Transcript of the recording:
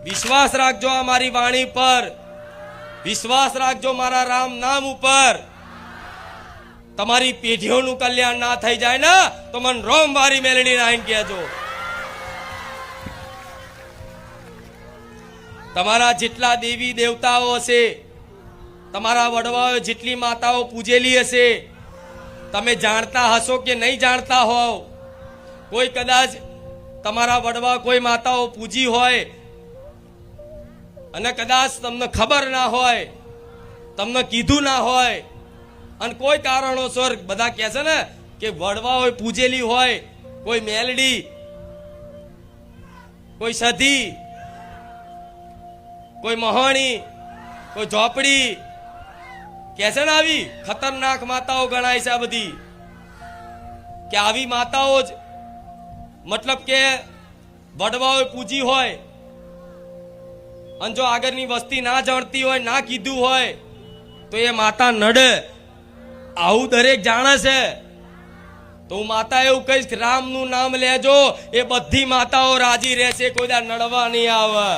વિશ્વાસ રાખજો આ મારી વાણી પર, વિશ્વાસ રાખજો મારા રામ નામ ઉપર. તમારી પેઢીઓનું કલ્યાણ ના થઈ જાય ને તો મને રોમ વારી મેલડી નાઈને કહેજો. તમારા જેટલા દેવી દેવતાઓ હશે, તમારા વડવાઓ જેટલી માતાઓ પૂજેલી હશે, તમે જાણતા હશો કે નહીં જાણતા હોવ, કોઈ કદાચ તમારા વડવા કોઈ માતાઓ પૂજી હોય અને કદાચ તમને ખબર ના હોય, તમને કીધું ના હોય, અને કોઈ કારણોસર બધા કહે છે ને કે વડવાઓ પૂજેલી હોય, કોઈ મેલડી, કોઈ સધી, કોઈ મહાણી, કોઈ ઝોપડી, કે છે ને આવી ખતરનાક માતાઓ ગણાય છે આ બધી, કે આવી માતાઓ જ મતલબ કે વડવાઓ પૂજી હોય અને જો આગળની વસ્તી ના જાણતી હોય, ના કીધું હોય તો એ માતા નડે. આવું દરેક જાણે છે. તો હું માતા એવું કહીશ કે રામનું નામ લેજો, એ બધી માતાઓ રાજી રહેશે, કોઈ દા નડવા નહીં આવે.